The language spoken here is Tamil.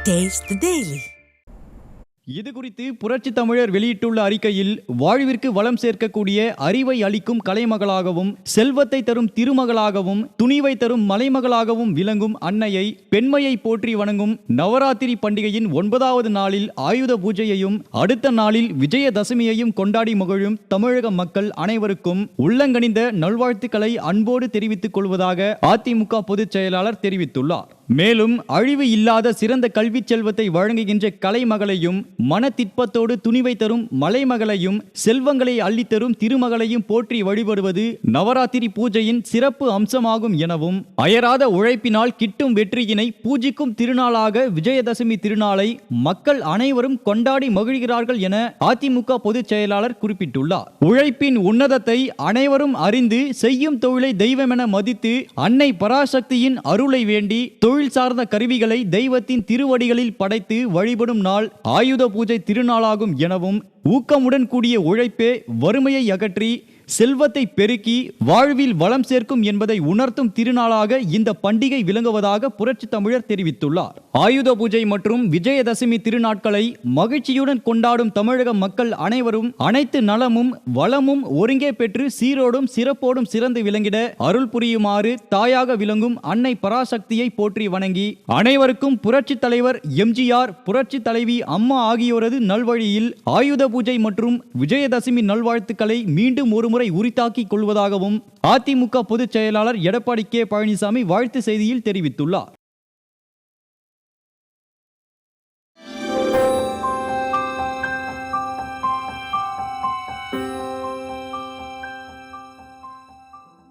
Taste the Daily. இது குறித்து புரட்சி தமிழர் வெளியிட்டுள்ள அறிக்கையில், வாழ்விற்கு வளம் சேர்க்கக்கூடிய அறிவை அளிக்கும் கலைமகளாகவும், செல்வத்தை தரும் திருமகளாகவும், துணிவை தரும் மலைமகளாகவும் விளங்கும் அன்னையை, பெண்மையை போற்றி வணங்கும் நவராத்திரி பண்டிகையின் 9வது நாளில் ஆயுத பூஜையையும், அடுத்த நாளில் விஜயதசமியையும் கொண்டாடி மகிழும் தமிழக மக்கள் அனைவருக்கும் உள்ளங்கனிந்த நல்வாழ்த்துக்களை அன்போடு தெரிவித்துக் கொள்வதாக அதிமுக பொதுச் செயலாளர் தெரிவித்துள்ளார். மேலும் அழிவு இல்லாத சிறந்த கல்வி செல்வத்தை வழங்குகின்ற கலைமகளையும், மனத்திற்பத்தோடு துணிவை தரும் மலைமகளையும், செல்வங்களை அள்ளித்தரும் திருமகளையும் போற்றி வழிபடுவது நவராத்திரி பூஜையின் சிறப்பு அம்சமாகும் எனவும், அயராத உழைப்பினால் கிட்டும் வெற்றியினை பூஜிக்கும் திருநாளாக விஜயதசமி திருநாளை மக்கள் அனைவரும் கொண்டாடி மகிழ்கிறார்கள் என அதிமுக பொதுச் செயலாளர் குறிப்பிட்டுள்ளார். உழைப்பின் உன்னதத்தை அனைவரும் அறிந்து செய்யும் தொழிலை தெய்வமென மதித்து அன்னை பராசக்தியின் அருளை வேண்டி தொழில் சார்ந்த கருவிகளை தெய்வத்தின் திருவடிகளில் படைத்து வழிபடும் நாள் ஆயுத பூஜை திருநாளாகும் எனவும், ஊக்கமுடன் கூடிய உழைப்பே வறுமையை அகற்றி செல்வத்தை பெருக்கி வாழ்வில் வளம் சேர்க்கும் என்பதை உணர்த்தும் திருநாளாக இந்த பண்டிகை விளங்குவதாக புரட்சி தமிழர் தெரிவித்துள்ளார். ஆயுத பூஜை மற்றும் விஜயதசமி திருநாட்களை மகிழ்ச்சியுடன் கொண்டாடும் தமிழக மக்கள் அனைவரும் அனைத்து நலமும் வளமும் ஒருங்கே பெற்று சீரோடும் சிறப்போடும் சிறந்து விளங்கிட அருள் புரியுமாறு தாயாக விளங்கும் அன்னை பராசக்தியை போற்றி வணங்கி, அனைவருக்கும் புரட்சி தலைவர் எம்ஜிஆர், புரட்சி தலைவி அம்மா ஆகியோரது நல்வழியில் ஆயுத பூஜை மற்றும் விஜயதசமி நல்வாழ்த்துக்களை மீண்டும் ஒருமுறை உரித்தாக்கிக் கொள்வதாகவும் அதிமுக பொதுச் செயலாளர் எடப்பாடி கே பழனிசாமி வாழ்த்து செய்தியில் தெரிவித்துள்ளார்.